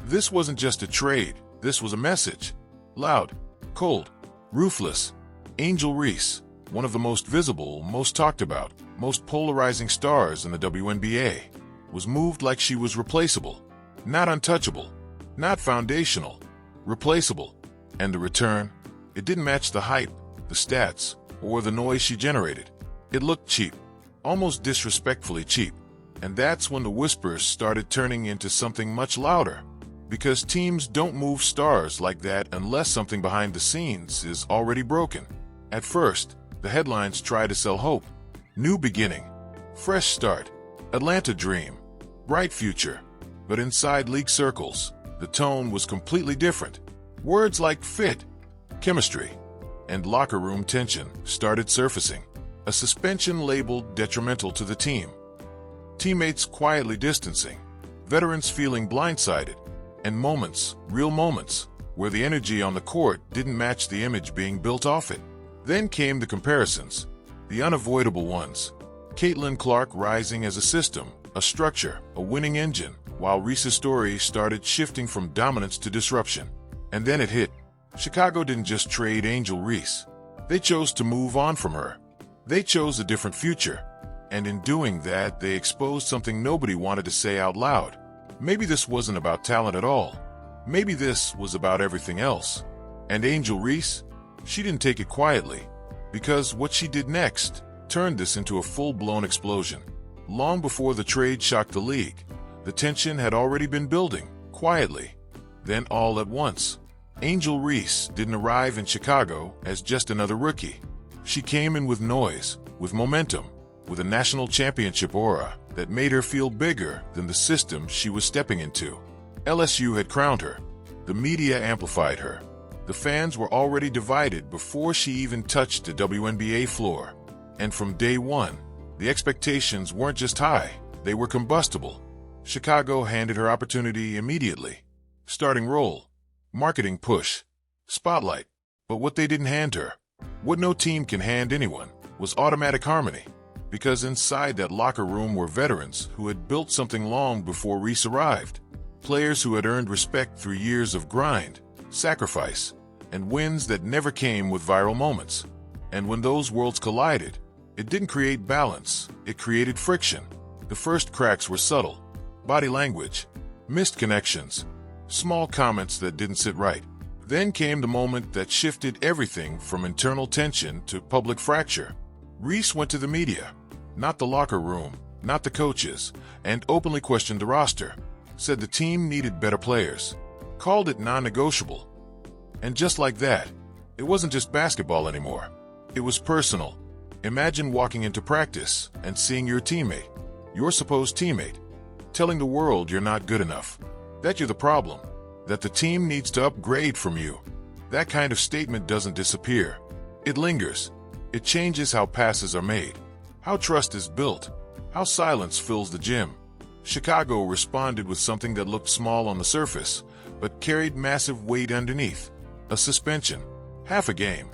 This wasn't just a trade, this was a message. Loud, cold, ruthless. Angel Reese, one of the most visible, most talked about, most polarizing stars in the WNBA, was moved like she was replaceable. Not untouchable, not foundational, replaceable. And the return? It didn't match the hype, the stats, or the noise she generated. It looked cheap, almost disrespectfully cheap. And that's when the whispers started turning into something much louder. Because teams don't move stars like that unless something behind the scenes is already broken. At first, the headlines try to sell hope. New beginning, fresh start, Atlanta dream, bright future. But inside league circles, the tone was completely different. Words like fit, chemistry, and locker room tension started surfacing. A suspension labeled detrimental to the team. Teammates quietly distancing, veterans feeling blindsided, and moments, real moments, where the energy on the court didn't match the image being built off it. Then came the comparisons, the unavoidable ones. Caitlin Clark rising as a system, a structure, a winning engine, while Reese's story started shifting from dominance to disruption. And then it hit. Chicago didn't just trade Angel Reese. They chose to move on from her. They chose a different future. And in doing that, they exposed something nobody wanted to say out loud. Maybe this wasn't about talent at all. Maybe this was about everything else. And Angel Reese? She didn't take it quietly. Because what she did next turned this into a full-blown explosion. Long before the trade shocked the league, the tension had already been building, quietly. Then all at once, Angel Reese didn't arrive in Chicago as just another rookie. She came in with noise, with momentum, with a national championship aura that made her feel bigger than the system she was stepping into. LSU had crowned her. The media amplified her. The fans were already divided before she even touched the WNBA floor. And from day one, the expectations weren't just high, they were combustible. Chicago handed her opportunity immediately. Starting role, marketing push, spotlight. But what they didn't hand her, what no team can hand anyone, was automatic harmony. Because inside that locker room were veterans who had built something long before Reese arrived. Players who had earned respect through years of grind, sacrifice, and wins that never came with viral moments. And when those worlds collided, it didn't create balance, it created friction. The first cracks were subtle. Body language, missed connections, small comments that didn't sit right. Then came the moment that shifted everything from internal tension to public fracture. Reese went to the media, not the locker room, not the coaches, and openly questioned the roster. Said the team needed better players. Called it non-negotiable. And just like that, it wasn't just basketball anymore. It was personal. Imagine walking into practice and seeing your teammate, your supposed teammate, telling the world you're not good enough, that you're the problem, that the team needs to upgrade from you. That kind of statement doesn't disappear. It lingers. It changes how passes are made, how trust is built, how silence fills the gym. Chicago responded with something that looked small on the surface, but carried massive weight underneath. A suspension, half a game.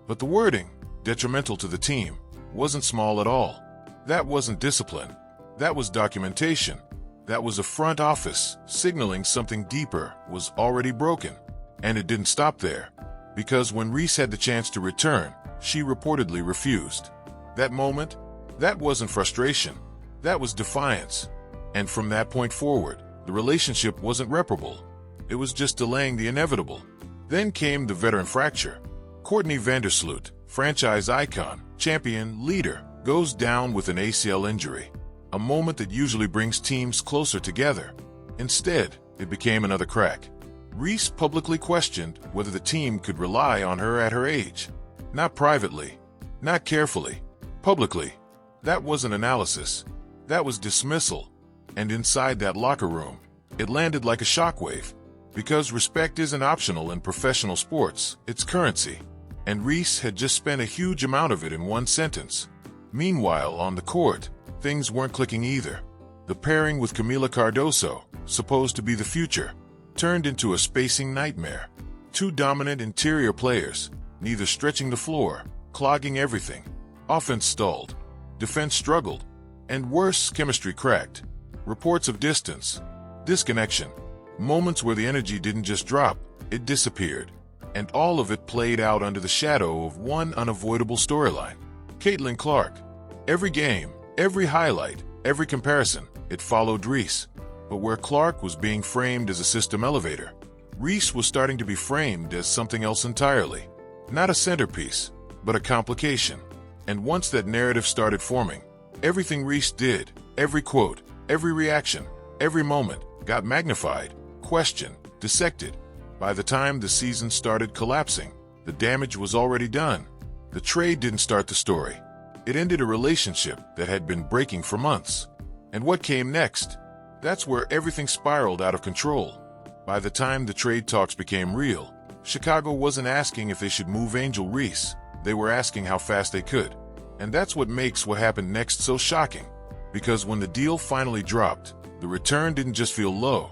But the wording, detrimental to the team, wasn't small at all. That wasn't discipline. That was documentation. That was a front office signaling something deeper was already broken. And it didn't stop there. Because when Reese had the chance to return, she reportedly refused. That moment, that wasn't frustration. That was defiance. And from that point forward, the relationship wasn't reparable. It was just delaying the inevitable. Then came the veteran fracture. Courtney Vandersloot, franchise icon, champion, leader, goes down with an ACL injury. A moment that usually brings teams closer together. Instead, it became another crack. Reese publicly questioned whether the team could rely on her at her age. Not privately, not carefully, publicly. That wasn't analysis. That was dismissal. And inside that locker room, it landed like a shockwave. Because respect isn't optional in professional sports, it's currency. And Reese had just spent a huge amount of it in one sentence. Meanwhile, on the court, things weren't clicking either. The pairing with Camila Cardoso, supposed to be the future, turned into a spacing nightmare. Two dominant interior players, neither stretching the floor, clogging everything. Offense stalled. Defense struggled. And worse, chemistry cracked. Reports of distance, disconnection, Moments where the energy didn't just drop, it disappeared. And all of it played out under the shadow of one unavoidable storyline. Caitlin Clark. Every game, every highlight, every comparison, it followed Reese. But where Clark was being framed as a system elevator, Reese was starting to be framed as something else entirely. Not a centerpiece, but a complication. And once that narrative started forming, everything Reese did, every quote, every reaction, every moment, got magnified, questioned, dissected. By the time the season started collapsing, the damage was already done. The trade didn't start the story. It ended a relationship that had been breaking for months. And what came next? That's where everything spiraled out of control. By the time the trade talks became real, Chicago wasn't asking if they should move Angel Reese. They were asking how fast they could. And that's what makes what happened next so shocking. Because when the deal finally dropped, the return didn't just feel low.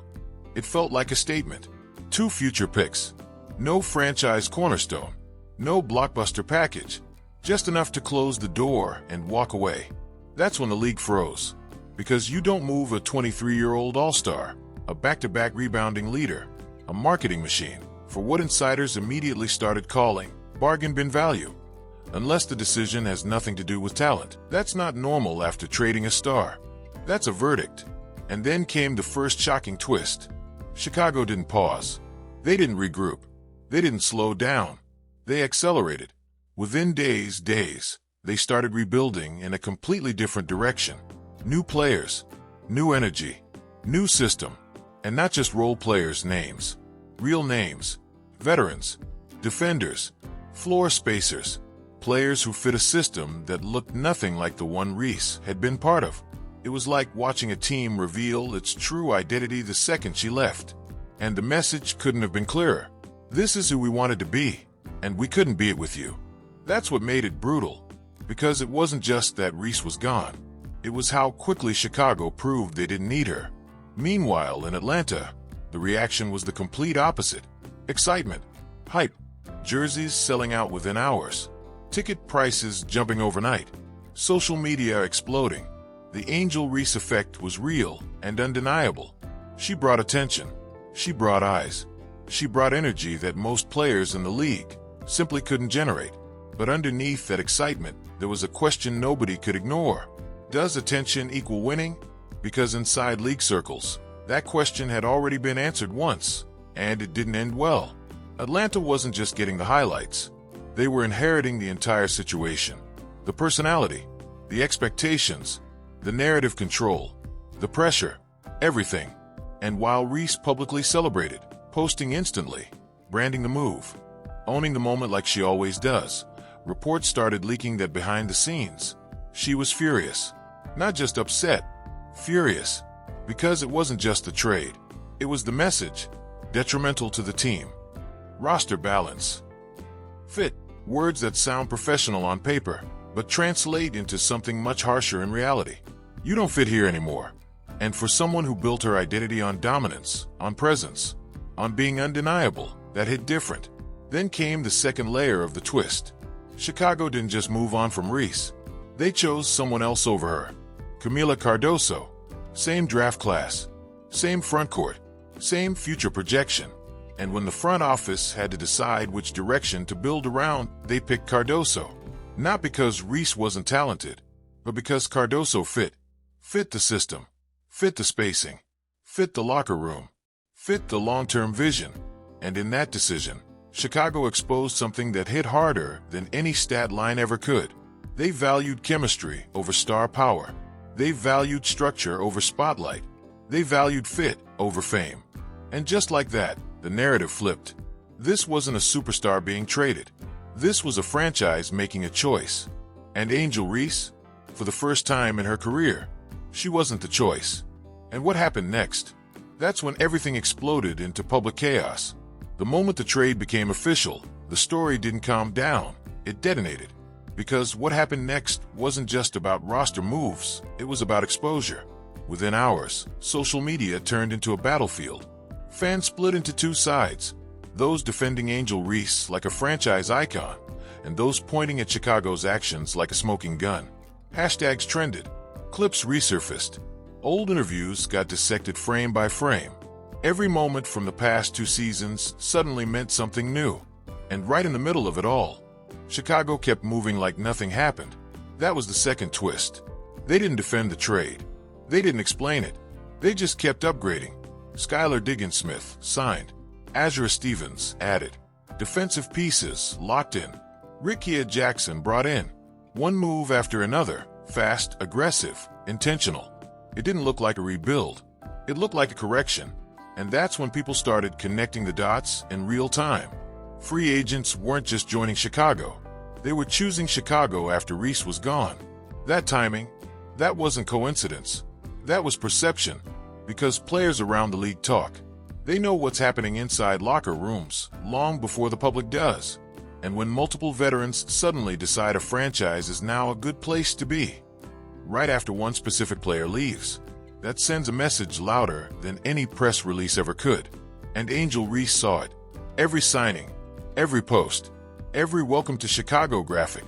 It felt like a statement. 2 future picks. No franchise cornerstone. No blockbuster package. Just enough to close the door and walk away. That's when the league froze. Because you don't move a 23-year-old all-star, a back-to-back rebounding leader, a marketing machine, for what insiders immediately started calling bargain bin value. Unless the decision has nothing to do with talent. That's not normal after trading a star. That's a verdict. And then came the first shocking twist. Chicago didn't pause. They didn't regroup. They didn't slow down. They accelerated. Within days, they started rebuilding in a completely different direction. New players, new energy, new system, and not just role players' names. Real names, veterans, defenders, floor spacers, players who fit a system that looked nothing like the one Reese had been part of. It was like watching a team reveal its true identity the second she left. And the message couldn't have been clearer. This is who we wanted to be, and we couldn't be it with you. That's what made it brutal, because it wasn't just that Reese was gone. It was how quickly Chicago proved they didn't need her. Meanwhile, in Atlanta, the reaction was the complete opposite. Excitement, hype, jerseys selling out within hours, ticket prices jumping overnight, social media exploding. The Angel Reese effect was real and undeniable. She brought attention. She brought eyes. She brought energy that most players in the league simply couldn't generate. But underneath that excitement, there was a question nobody could ignore. Does attention equal winning? Because inside league circles, that question had already been answered once, and it didn't end well. Atlanta wasn't just getting the highlights. They were inheriting the entire situation. The personality, the expectations, the narrative control, the pressure, everything. And while Reese publicly celebrated, posting instantly, branding the move, owning the moment like she always does, reports started leaking that behind the scenes, she was furious. Not just upset, furious. Because it wasn't just the trade. It was the message, detrimental to the team. Roster balance. Fit, words that sound professional on paper, but translate into something much harsher in reality. You don't fit here anymore. And for someone who built her identity on dominance, on presence, on being undeniable, that hit different. Then came the second layer of the twist. Chicago didn't just move on from Reese. They chose someone else over her. Camila Cardoso. Same draft class, same front court, same future projection. And when the front office had to decide which direction to build around, they picked Cardoso. Not because Reese wasn't talented, but because Cardoso fit the system, fit the spacing, fit the locker room, fit the long-term vision. And in that decision, Chicago exposed something that hit harder than any stat line ever could. They valued chemistry over star power. They valued structure over spotlight. They valued fit over fame. And just like that, the narrative flipped. This wasn't a superstar being traded. This was a franchise making a choice. And Angel Reese, for the first time in her career, she wasn't the choice. And what happened next? That's when everything exploded into public chaos. The moment the trade became official, the story didn't calm down. It detonated. Because what happened next wasn't just about roster moves, it was about exposure. Within hours, social media turned into a battlefield. Fans split into 2 sides, those defending Angel Reese like a franchise icon, and those pointing at Chicago's actions like a smoking gun. Hashtags trended, clips resurfaced, old interviews got dissected frame by frame. Every moment from the past 2 seasons suddenly meant something new. And right in the middle of it all, Chicago kept moving like nothing happened. That was the second twist. They didn't defend the trade. They didn't explain it. They just kept upgrading. Skylar Diggins-Smith signed. Azura Stevens added. Defensive pieces locked in. Rickea Jackson brought in. One move after another, fast, aggressive, intentional. It didn't look like a rebuild. It looked like a correction. And that's when people started connecting the dots in real time. Free agents weren't just joining Chicago. They were choosing Chicago after Reese was gone. That timing, that wasn't coincidence. That was perception. Because players around the league talk. They know what's happening inside locker rooms long before the public does. And when multiple veterans suddenly decide a franchise is now a good place to be, right after one specific player leaves, that sends a message louder than any press release ever could. And Angel Reese saw it. Every signing, every post, every welcome to Chicago graphic.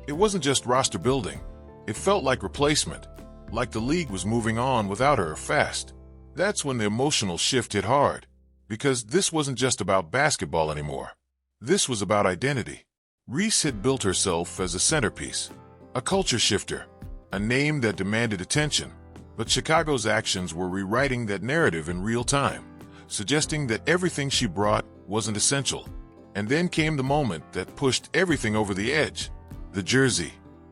It wasn't just roster building. It felt like replacement, like the league was moving on without her fast. That's when the emotional shift hit hard, because this wasn't just about basketball anymore. This was about identity. Reese had built herself as a centerpiece, a culture shifter, a name that demanded attention, but Chicago's actions were rewriting that narrative in real time, suggesting that everything she brought wasn't essential. And then came the moment that pushed everything over the edge. The jersey.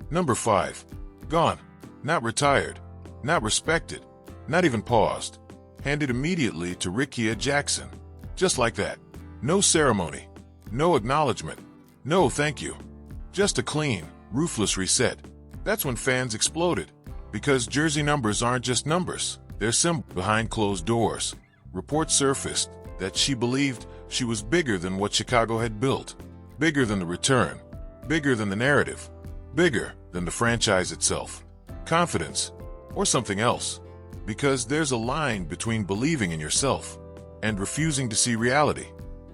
Number 5. Gone. Not retired. Not respected. Not even paused. Handed immediately to Rickea Jackson. Just like that. No ceremony. No acknowledgement. No thank you. Just a clean, ruthless reset. That's when fans exploded. Because jersey numbers aren't just numbers. They're symbols behind closed doors. Reports surfaced that she believed she was bigger than what Chicago had built. Bigger than the return. Bigger than the narrative. Bigger than the franchise itself. Confidence. Or something else. Because there's a line between believing in yourself and refusing to see reality.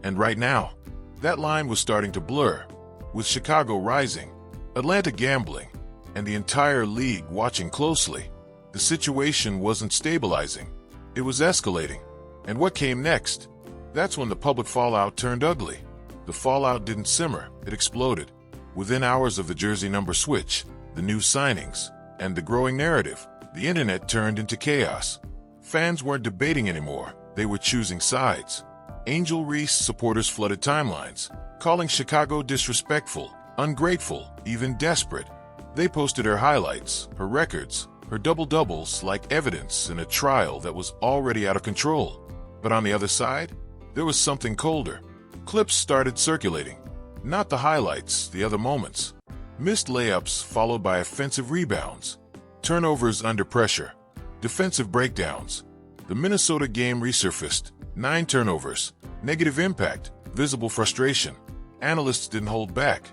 And right now, that line was starting to blur, with Chicago rising, Atlanta gambling, and the entire league watching closely. The situation wasn't stabilizing. It was escalating. And what came next? That's when the public fallout turned ugly. The fallout didn't simmer, it exploded. Within hours of the jersey number switch, the new signings, and the growing narrative, the internet turned into chaos. Fans weren't debating anymore, they were choosing sides. Angel Reese supporters flooded timelines, calling Chicago disrespectful, ungrateful, even desperate. They posted her highlights, her records, her double-doubles like evidence in a trial that was already out of control. But on the other side, there was something colder. Clips started circulating. Not the highlights, the other moments. Missed layups followed by offensive rebounds. Turnovers under pressure. Defensive breakdowns. The Minnesota game resurfaced. 9 turnovers. Negative impact. Visible frustration. Analysts didn't hold back.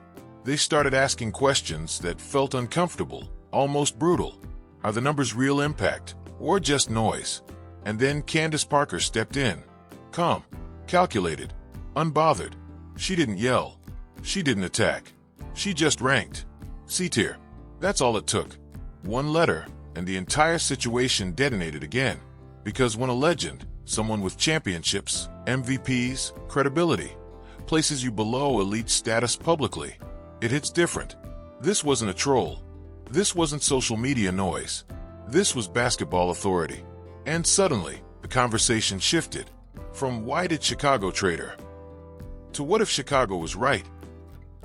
They started asking questions that felt uncomfortable, almost brutal. Are the numbers real impact, or just noise? And then Candace Parker stepped in. Calm. Calculated. Unbothered. She didn't yell. She didn't attack. She just ranked. C-tier. That's all it took. One letter, and the entire situation detonated again. Because when a legend, someone with championships, MVPs, credibility, places you below elite status publicly, it hits different. This wasn't a troll. This wasn't social media noise. This was basketball authority. And suddenly, the conversation shifted. From why did Chicago trade her? To what if Chicago was right?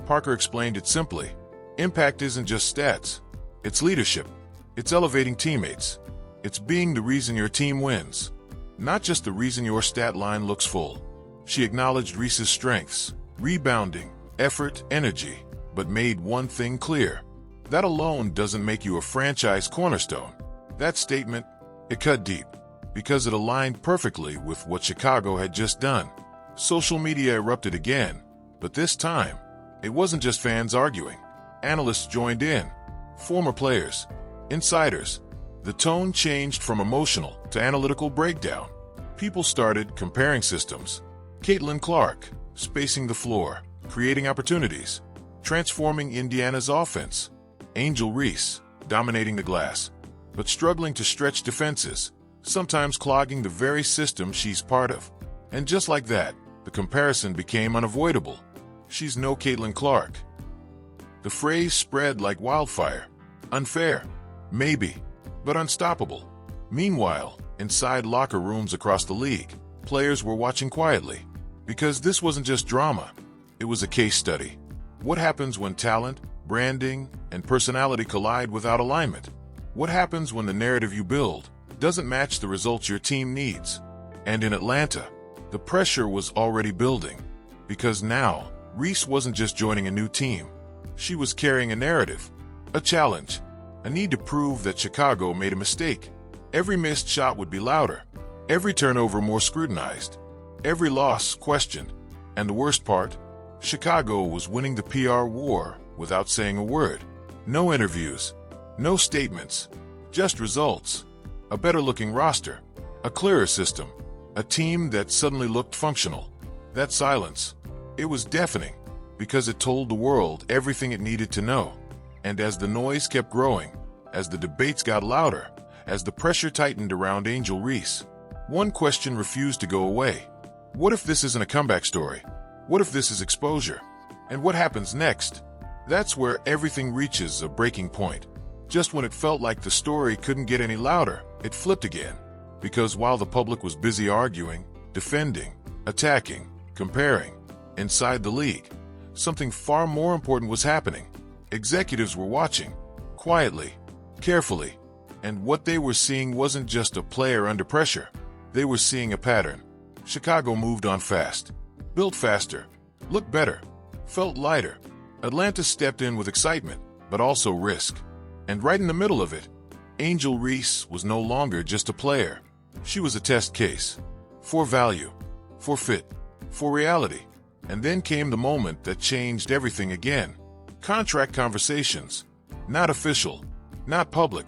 Parker explained it simply. Impact isn't just stats. It's leadership. It's elevating teammates. It's being the reason your team wins. Not just the reason your stat line looks full. She acknowledged Reese's strengths, rebounding, effort, energy, but made one thing clear. That alone doesn't make you a franchise cornerstone. That statement, it cut deep, because it aligned perfectly with what Chicago had just done. Social media erupted again, but this time, it wasn't just fans arguing. Analysts joined in. Former players. Insiders. The tone changed from emotional to analytical breakdown. People started comparing systems. Caitlin Clark, spacing the floor, creating opportunities, transforming Indiana's offense. Angel Reese, dominating the glass, but struggling to stretch defenses. sometimes clogging the very system she's part of. And just like that, the comparison became unavoidable. She's no Caitlin Clark. The phrase spread like wildfire. Unfair, maybe, but unstoppable. Meanwhile, inside locker rooms across the league, players were watching quietly. Because this wasn't just drama, it was a case study. What happens when talent, branding, and personality collide without alignment? What happens when the narrative you build doesn't match the results your team needs? And in Atlanta, the pressure was already building. Because now, Reese wasn't just joining a new team. She was carrying a narrative, a challenge, a need to prove that Chicago made a mistake. Every missed shot would be louder, every turnover more scrutinized, every loss questioned. And the worst part, Chicago was winning the PR war without saying a word. No interviews, no statements, just results. A better-looking roster, a clearer system, a team that suddenly looked functional. That silence, it was deafening, because it told the world everything it needed to know. And as the noise kept growing, as the debates got louder, as the pressure tightened around Angel Reese, one question refused to go away. What if this isn't a comeback story? What if this is exposure? And what happens next? That's where everything reaches a breaking point. Just when it felt like the story couldn't get any louder, it flipped again. Because while the public was busy arguing, defending, attacking, comparing, inside the league, something far more important was happening. Executives were watching, quietly, carefully, and what they were seeing wasn't just a player under pressure. They were seeing a pattern. Chicago moved on fast, built faster, looked better, felt lighter. Atlanta stepped in with excitement, but also risk. And right in the middle of it, Angel Reese was no longer just a player. She was a test case. For value, for fit, for reality. And then came the moment that changed everything again. Contract conversations. Not official, not public,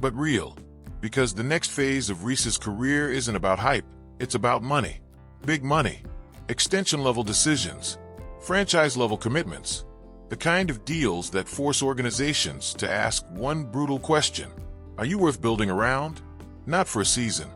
but real. Because the next phase of Reese's career isn't about hype, it's about money. Big money. Extension-level decisions. Franchise-level commitments. The kind of deals that force organizations to ask one brutal question. Are you worth building around? Not for a season.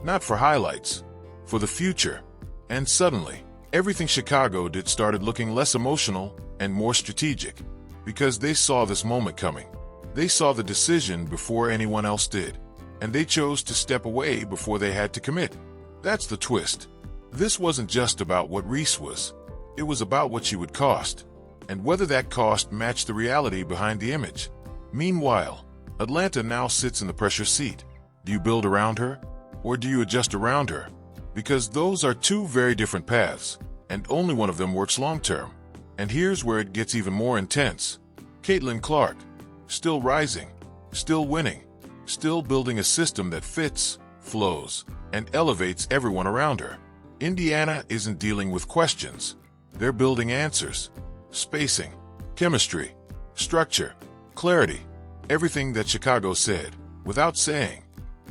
Not for highlights. For the future. And suddenly, everything Chicago did started looking less emotional and more strategic. Because they saw this moment coming. They saw the decision before anyone else did. And they chose to step away before they had to commit. That's the twist. This wasn't just about what Reese was. It was about what she would cost. And whether that cost matched the reality behind the image. Meanwhile, Atlanta now sits in the pressure seat. Do you build around her? Or do you adjust around her? Because those are two very different paths, and only one of them works long-term. And here's where it gets even more intense. Caitlin Clark, still rising, still winning, still building a system that fits, flows, and elevates everyone around her. Indiana isn't dealing with questions. They're building answers. Spacing, chemistry, structure, clarity, everything that Chicago said, without saying,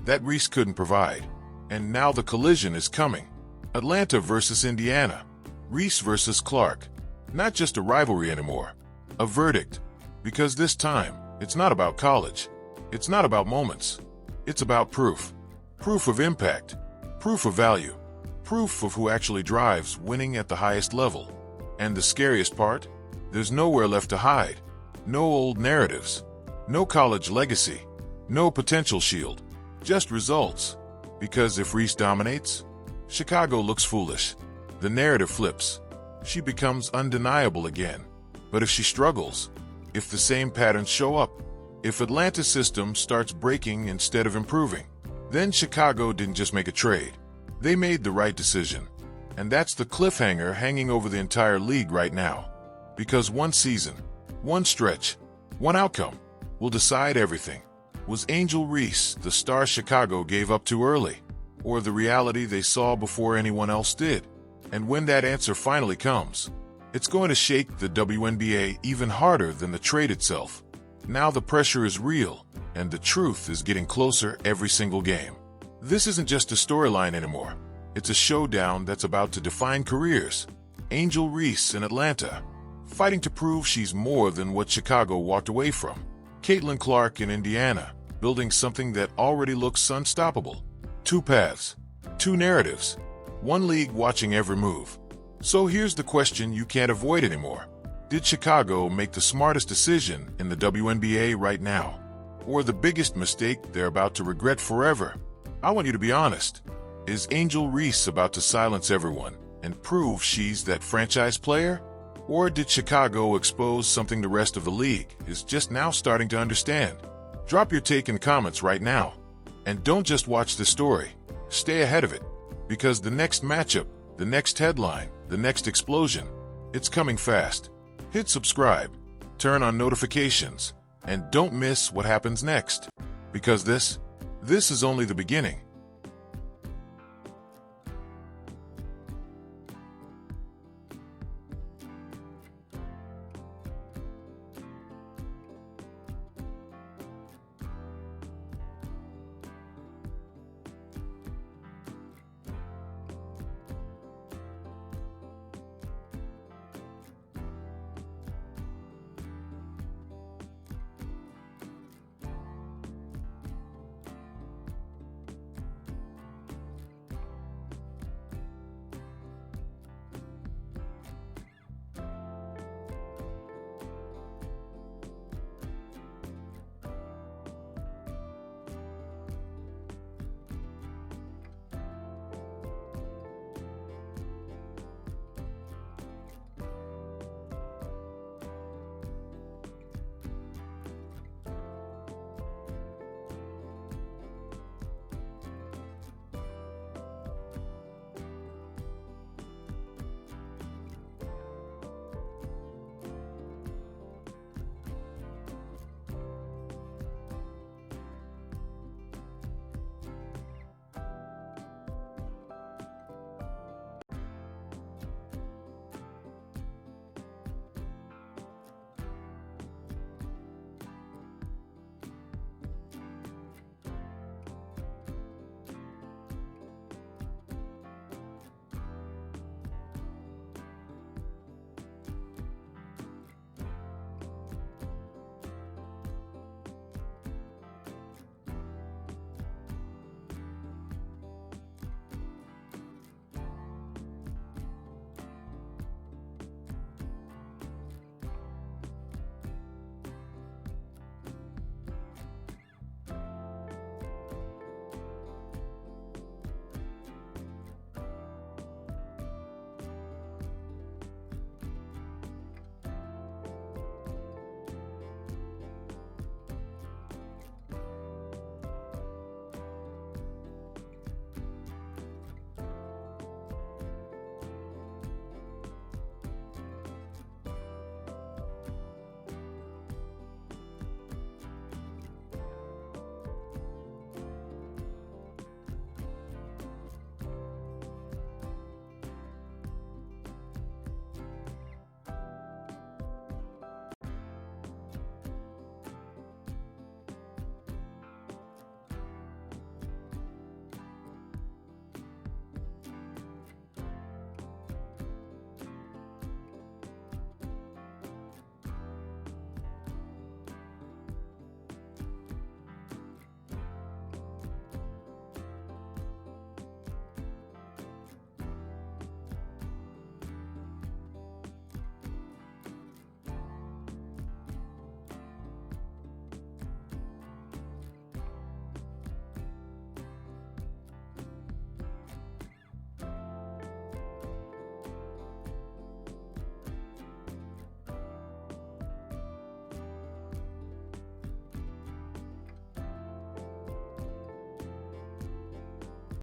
that Reese couldn't provide. And now the collision is coming. Atlanta versus Indiana. Reese versus Clark. Not just a rivalry anymore. A verdict. Because this time, it's not about college. It's not about moments. It's about proof. Proof of impact. Proof of value. Proof of who actually drives winning at the highest level. And the scariest part? There's nowhere left to hide. No old narratives. No college legacy. No potential shield. Just results. Because if Reese dominates, Chicago looks foolish. The narrative flips. She becomes undeniable again. But if she struggles, if the same patterns show up, if Atlanta's system starts breaking instead of improving, then Chicago didn't just make a trade. They made the right decision. And that's the cliffhanger hanging over the entire league right now. Because one season, one stretch, one outcome will decide everything. Was Angel Reese the star Chicago gave up too early? Or the reality they saw before anyone else did? And when that answer finally comes, it's going to shake the WNBA even harder than the trade itself. Now the pressure is real, and the truth is getting closer every single game. This isn't just a storyline anymore. It's a showdown that's about to define careers. Angel Reese in Atlanta, fighting to prove she's more than what Chicago walked away from. Caitlin Clark in Indiana, building something that already looks unstoppable. Two paths, two narratives, one league watching every move. So here's the question you can't avoid anymore. Did Chicago make the smartest decision in the WNBA right now? Or the biggest mistake they're about to regret forever? I want you to be honest. Is Angel Reese about to silence everyone and prove she's that franchise player? Or did Chicago expose something the rest of the league is just now starting to understand? Drop your take in comments right now. And don't just watch the story. Stay ahead of it. Because the next matchup, the next headline, the next explosion, it's coming fast. Hit subscribe, turn on notifications, and don't miss what happens next. Because this is only the beginning.